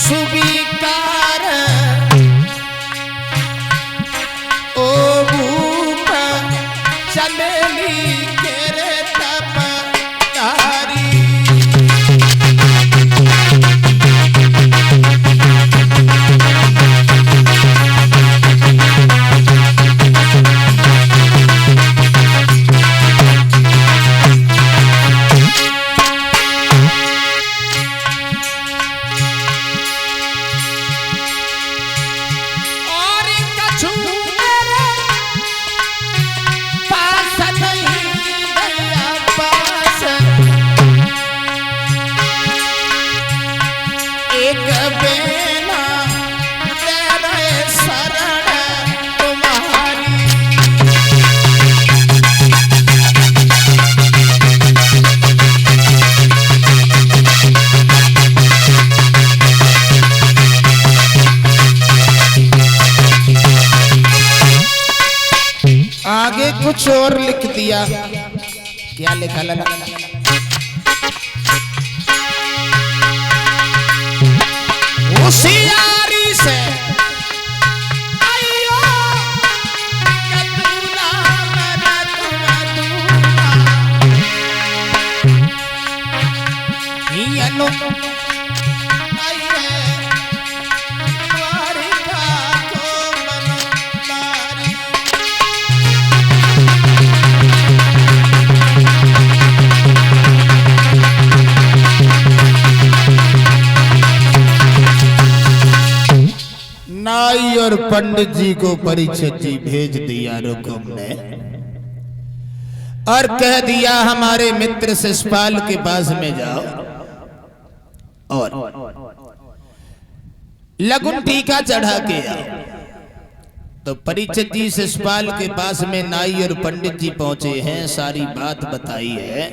सुविकार ओ भूप चमेली केरे तप तारी। आगे कुछ और लिख दिया। क्या लिखा लला? होशियारी से आइयो कतूना हियनो नाई और पंडित जी को परिषद जी भेज दिया रुकुम ने और कह दिया हमारे मित्र शिषपाल के पास में जाओ और लगुन टीका चढ़ा के आओ। तो परिषद जी शिषपाल के पास में नाई और पंडित जी पहुंचे हैं, सारी बात बताई है।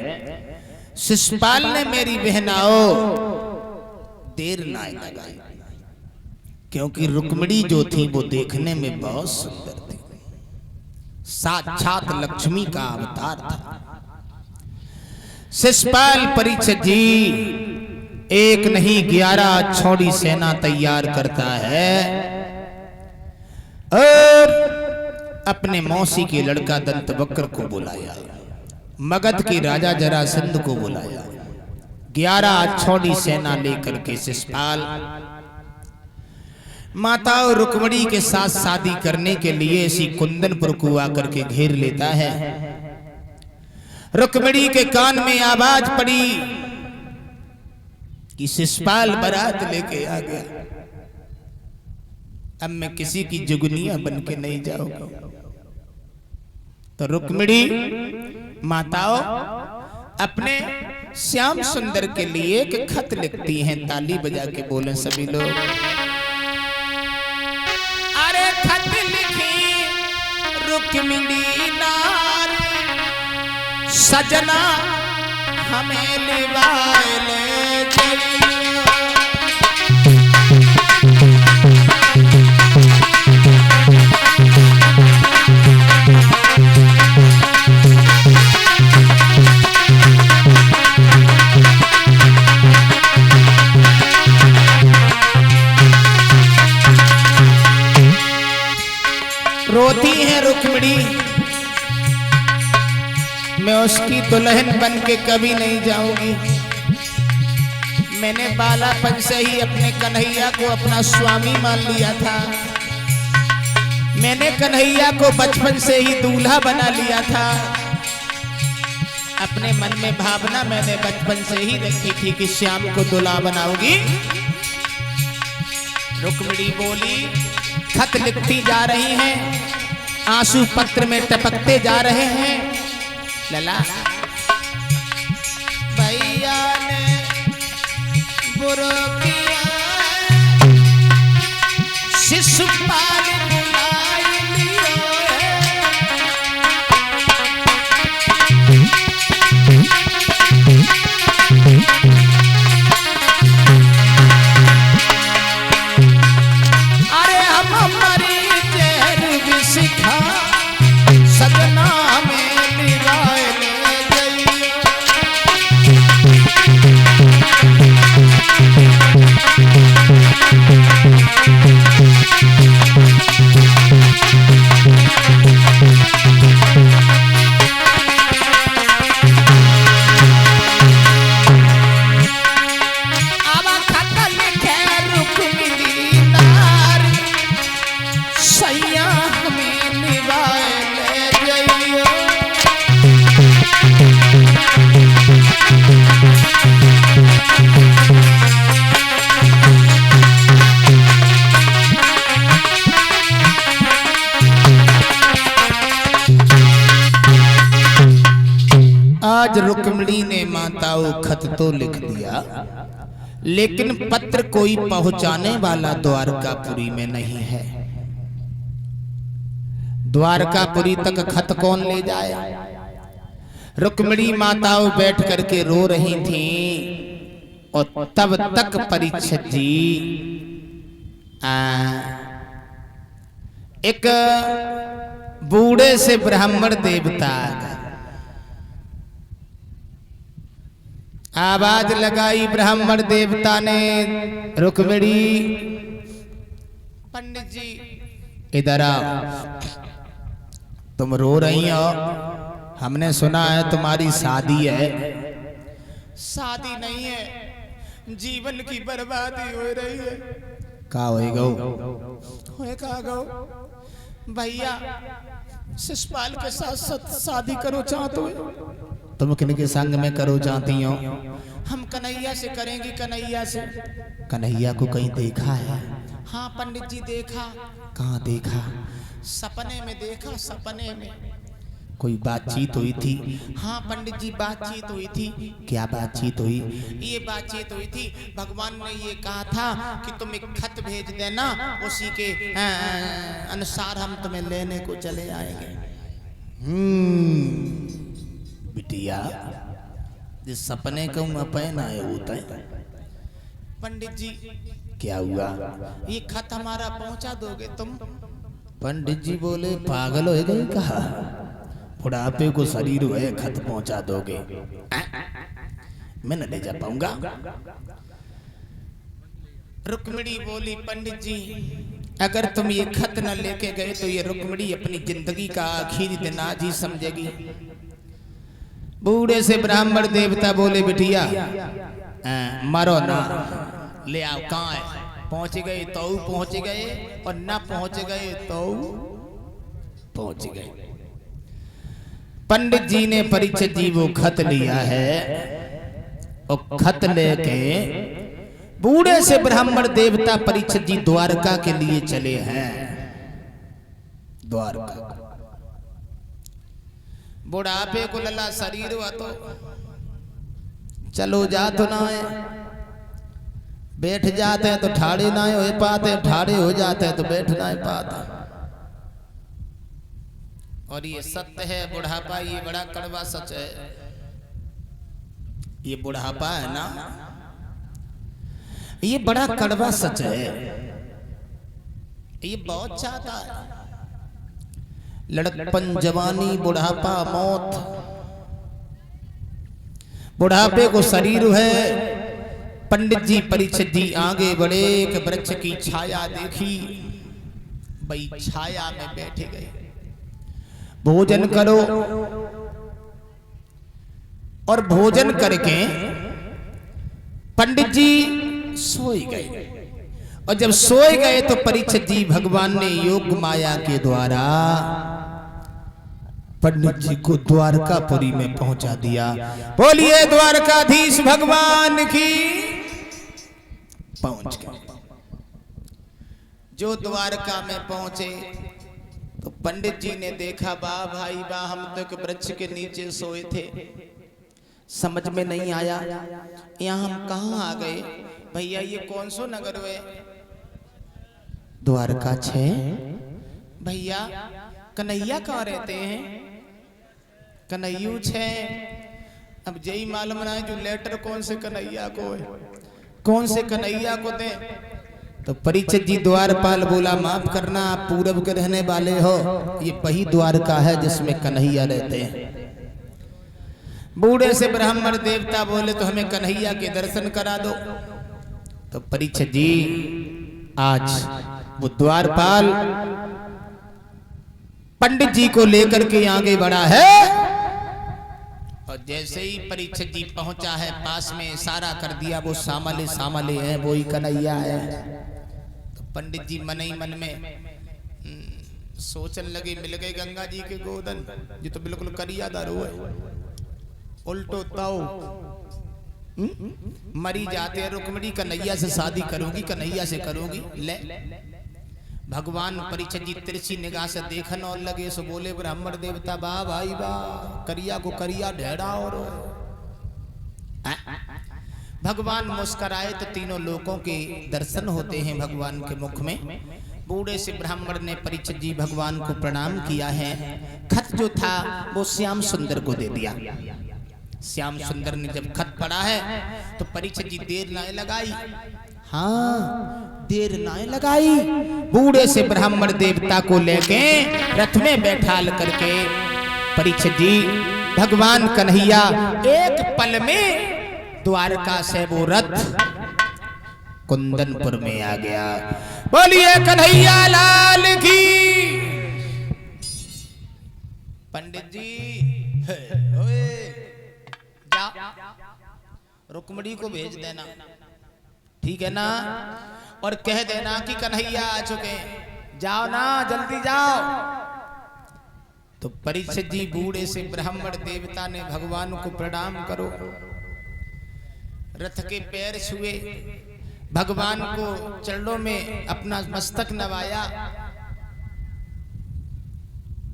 शिषपाल ने मेरी बहनाओ देर ना लगाई क्योंकि रुक्मिणी जो थी वो देखने में बहुत सुंदर थी, साक्षात लक्ष्मी का अवतार था। शिषपाल परिषद जी एक नहीं 11 छोड़ी सेना तैयार करता है और अपने मौसी के लड़का दंतवक्र को बुलाया, मगध के राजा जरासंध को बुलाया। 11 छोड़ी सेना लेकर के शिषपाल माता और रुक्मिणी के साथ शादी करने के लिए इसी कुंदनपुर को आकर के घेर लेता है। रुक्मिणी के कान में आवाज पड़ी कि शिषपाल बारात लेके आ गया, अब मैं किसी की जुगनिया बन के नहीं जाऊंगा। तो रुक्मिणी माताओं अपने श्याम सुंदर के लिए एक खत लिखती हैं। ताली बजा के बोले सभी लोग। खत लिखी रुक्मिणी नार सजना हमें लिवाए ले चलियो। रोती है रुक्मिणी, मैं उसकी दुल्हन बन के कभी नहीं जाऊंगी। मैंने बालापन से ही अपने कन्हैया को अपना स्वामी मान लिया था। मैंने कन्हैया को बचपन से ही दूल्हा बना लिया था। अपने मन में भावना मैंने बचपन से ही रखी थी कि श्याम को दूल्हा बनाऊंगी। रुक्मिणी बोली, खत लिखती जा रही हैं, आंसू पत्र में टपकते जा रहे हैं। लला भैया ने बुरा किया, शिषपाल बुलाई लियो अरे हम हमारी जहर भी सिखा सजना में लिवाए ले जाइयो। महाराज रुक्मिणी ने माताओं खत तो लिख दिया, लेकिन पत्र कोई पहुंचाने वाला द्वारकापुरी में नहीं है। द्वारकापुरी तक खत कौन ले जाए? रुक्मिणी माताओं बैठ करके रो रही थीं और तब तक परीक्षित जी एक बूढ़े से ब्राह्मण देवता आवाज लगाई। ब्राह्मण देवता ने, रुक्मिणी पंडित जी इधर आओ, तुम रो रही हो, हमने सुना है तुम्हारी शादी है। शादी नहीं है, जीवन की बर्बादी हो रही है। का गो भैया शिषपाल के साथ शादी करो चाहते हो? तुम किनके संग में करो चाहती हो? हम कन्हैया से करेंगे। कन्हैया से? कन्हैया को कहीं देखा है? हाँ पंडित जी देखा। कहाँ देखा? सपने में देखा। सपने में कोई बातचीत हुई थी? हाँ पंडित जी बातचीत हुई थी। क्या बातचीत हुई? ये बातचीत हुई थी, भगवान ने ये कहा था कि तुम एक खत भेज देना, उसी के अनुसार हम तुम्हें लेने को चले आएंगे। बिटिया जिस सपने को अपना है होता है। पंडित जी क्या हुआ? ये खत हमारा पहुंचा दोगे तुम? पंडित जी बोले पागल हो गए, कहा बुढ़ापे को शरीर है, खत पहुंचा दोगे? मैं न ले जा पाऊंगा। रुक्मिणी बोली पंडित जी अगर तुम ये खत न लेके गए तो ये रुक्मिणी अपनी जिंदगी का आखिरी दिन आज ही समझेगी। बूढ़े से ब्राह्मण देवता बोले बिटिया मरो ना, ले आओ। कहाँ है? पहुंच गए तो पहुंच गए, और ना पहुंच गए तो पहुंच गए। पंडित जी ने परीक्षित जी वो खत लिया है, और खत लेके बूढ़े से ब्राह्मण देवता परीक्षित जी द्वारका के लिए चले हैं। द्वारका बुढ़ापे को लला शरीर हुआ तो चलो जा तो ना है, बैठ जाते हैं तो ठाड़े ना हो पाते, ठाड़े हो जाते हैं तो बैठ ना पाते। और ये सत्य है, बुढ़ापा ये बड़ा कड़वा सच है। ये बुढ़ापा है ना, ये बड़ा कड़वा सच है। ये बहुत चाहता है, लड़कपन, जवानी, बुढ़ापा, मौत। बुढ़ापे को शरीर है। पंडित जी परीक्षित जी आगे बढ़े, एक वृक्ष की छाया देखी, भाई छाया में बैठे गए। भोजन करो, और भोजन करके पंडित जी सोए गए। और जब सोए गए तो परीक्षित जी भगवान ने योग माया के द्वारा पंडित जी को द्वारकापुरी में पहुंचा दिया। बोलिए द्वारकाधीश भगवान की। पहुंच गए। जो द्वारका में पहुंचे तो पंडित जी ने देखा, वाह भाई वाह, हम तो एक वृक्ष के नीचे सोए थे, समझ में नहीं आया यहाँ हम कहाँ आ गए। भैया ये कौन सो नगर हुए? द्वारका छे। भैया कन्हैया कहाँ रहते हैं? कन्हैयू छे। अब यही मालूम ना है जो लेटर कौन से कन्हैया को है, कौन से कन्हैया को दे। तो परीक्षित जी द्वारपाल बोला, माफ करना आप पूरब के रहने वाले हो, ये वही द्वारका है जिसमें कन्हैया रहते हैं। बूढ़े से ब्राह्मण देवता बोले तो हमें कन्हैया के दर्शन करा दो। तो परीक्षित जी आज वो द्वारपाल पंडित जी को लेकर के आगे बढ़ा है, और जैसे ही परीक्षित जी पहुंचा है पास में, इशारा कर दिया, वो सामले सामले है, वो ही कन्हैया है। तो पंडित जी मन ही मन में सोचने लगे, मिल गए गंगा जी के गोदन, ये तो बिल्कुल करिया दारू है, उल्टो ताऊ मरी जाते हैं। रुक्मिणी कन्हैया से शादी करूंगी, कन्हैया से करूंगी। ले भगवान परीक्षित जी तिरछी निगाह से देखन और लगे सो बोले ब्राह्मण देवता वाह भाई वाह, करिया को करिया ढेरा और भगवान मुस्कुराए तो तीनों लोगों के दर्शन होते हैं भगवान के मुख में। बूढ़े से ब्राह्मण ने परीक्षित जी भगवान को प्रणाम किया है। खत जो था वो श्याम सुंदर को दे दिया। श्याम सुंदर ने जब खत पढ़ा है तो परीक्षित जी देर ना लगाई, हाँ देर ना लगाई, बूढ़े से ब्राह्मण देवता को लेके रथ में बैठाल करके परीक्षित जी भगवान कन्हैया एक पल में द्वारका से वो रथ कुंदनपुर में आ गया। बोलिए कन्हैया लाल की। पंडित जी जा रुक्मणी को भेज देना, ठीक है ना, और कह देना कि कन्हैया आ चुके, जाओ ना जल्दी जाओ। तो परीक्षित जी बूढ़े से ब्राह्मण देवता ने भगवान को प्रणाम करो, रथ के पैर छुए, भगवान को चरणों में अपना मस्तक नवाया।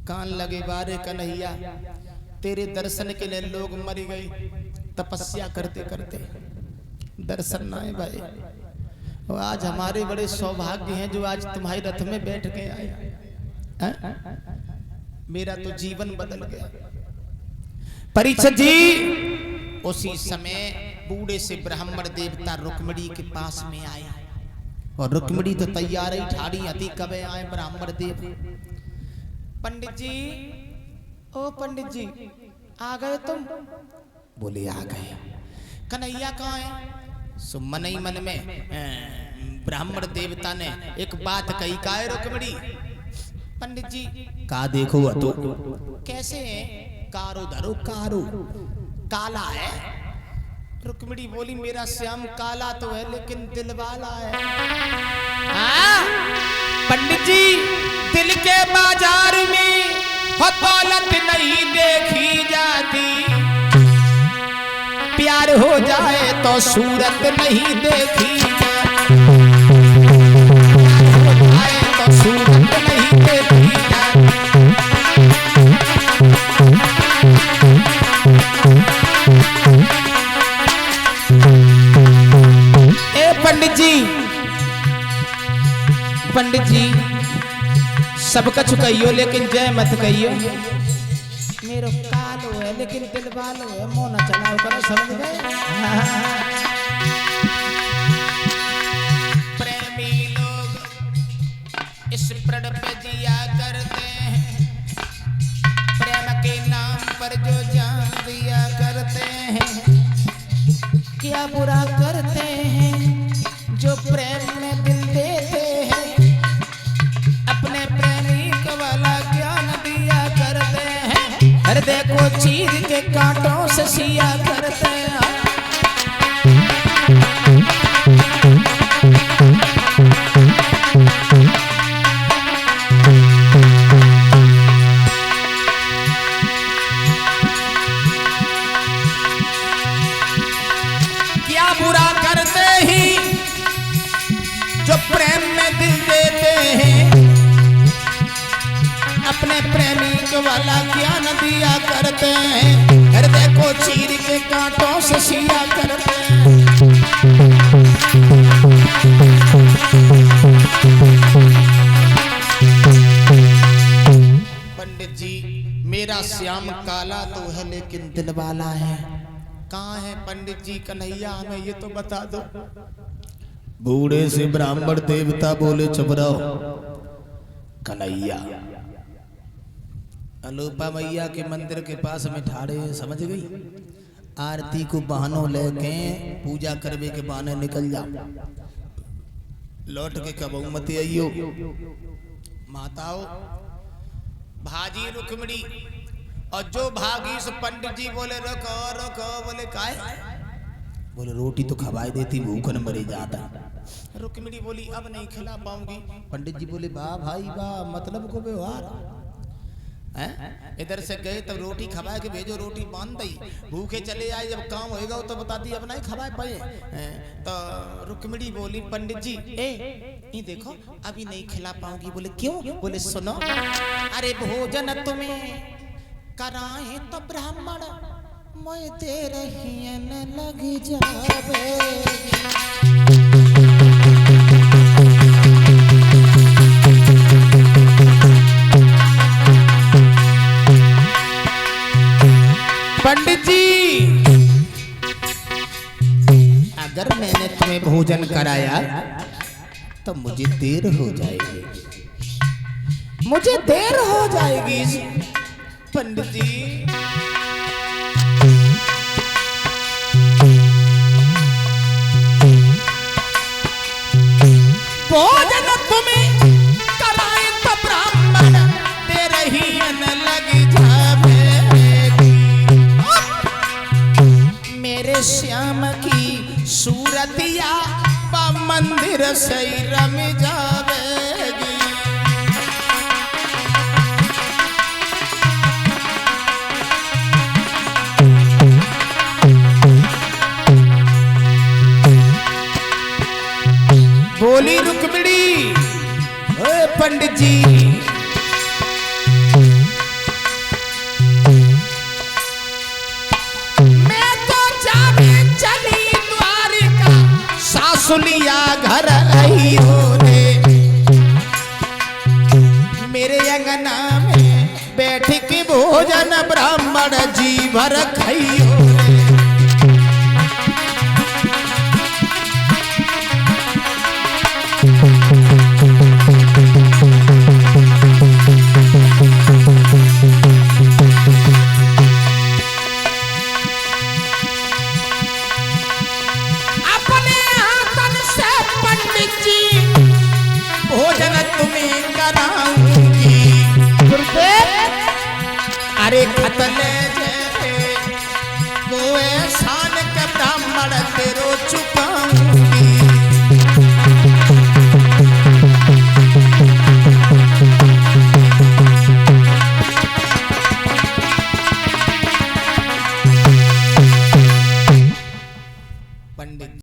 कान लगे बारे कन्हैया, तेरे दर्शन के लिए लोग मर गए तपस्या करते करते, दर्शन ना आए भाई। और आज हमारे बड़े सौभाग्य हैं जो आज तुम्हारे रथ में बैठ के आए। मेरा तो जीवन बदल गया। परीक्षित जी उसी समय बूढ़े से ब्राह्मण देवता रुक्मिणी के पास में आया और रुक्मिणी तो तैयार ही ठाड़ी अति कबे आए ब्राह्मण देव। पंडित जी, ओ पंडित जी आ गए तुम? बोले आ गए। कन्हैया कहाँ है? सो मन ही मन में ब्राह्मण देवता ने एक बात कही, का है रुक्मिणी? पंडित जी का देखो तो कैसे है? कारो धरो कारो, काला है। रुक्मिणी बोली मेरा श्याम काला तो है लेकिन दिल वाला है। पंडित जी दिल के बाजार में दौलत नहीं देखी जाती, प्यार हो जाए तो सूरत नहीं देखी जाती, हो जाए तो सूरत नहीं देखी जाती। पंडित जी सब कछु कहियो लेकिन जय मत कहियो। मेरो कालो है लेकिन दिल वालो है, मोह न चलाओ करो, समझ गए? प्रेमी लोग इस प्रण पे जिया करते हैं, प्रेम के नाम पर जो जान दिया करते हैं। क्या बुरा करते हैं जो प्रेम में दिल देते हैं, अपने प्रेमी को वाला ज्ञान दिया करते हैं। हृदय को चीर के कांटों से सिया करते हैं। क्या बुरा करते ही जो प्रेम में दिल देते हैं, अपने प्रेमी को वाला ज्ञान दिया करते हैं। हृदय को चीर के कांटों से सिया करते हैं। पंडित जी मेरा श्याम काला तो है लेकिन दिल वाला है। कहाँ है पंडित जी कन्हैया, हमें ये तो बता दो। बूढ़े से ब्राह्मण देवता बोले चुप रहो, कन्हैया अलोपा मैया के मंदिर के पास में ठाड़े हैं, समझ गई? आरती को बहानों लेके पूजा करवे के बहाने निकल जाओ, लौट के कबू मत आइयो। माताओं भाजी रुक्मिणी और जो भागी सो पंडित जी बोले रखो रखो, बोले काय? बोले रोटी तो खवाई देती, भूख न मरी जाता। रुक्मिणी बोली अब नहीं खिला पाऊंगी। पंडित जी बोले वाह भाई वाह, मतलब को व्यवहार। इधर से गए तब रोटी खवाए के भेजो, रोटी बांध दी, भूखे चले आए, जब काम होएगा तो बता दी अपना ही खवाए पाए। तो रुक्मिणी बोली पंडित जी ये देखो अभी नहीं खिला पाऊंगी। बोले क्यों? बोले सुनो, अरे भोजन तुम्हें कराए तो ब्राह्मण मैं दे रही न लग जावे। पंडित जी अगर मैंने तुम्हें भोजन कराया तो मुझे देर हो जाएगी, मुझे देर हो जाएगी। पंडित जी भोजन तुम्हें कराए तो ब्राह्मण दे रही न लग जावेगी। मेरे श्याम की सूरतिया मंदिर से रम जावेगी। बोली रुक्मिणी, ओए पंडित जी मैं तो जाने चली द्वारिका, सासुलिया घर आई हो रे। मेरे अंगना में बैठ के भोजन ब्राह्मण जी भर खाई हो रे। भोजन तुम्हें कराऊंगी, अरे खतने जैसे वो एहसान के ब्राह्मण तेरो चुकाऊंगी। पंडित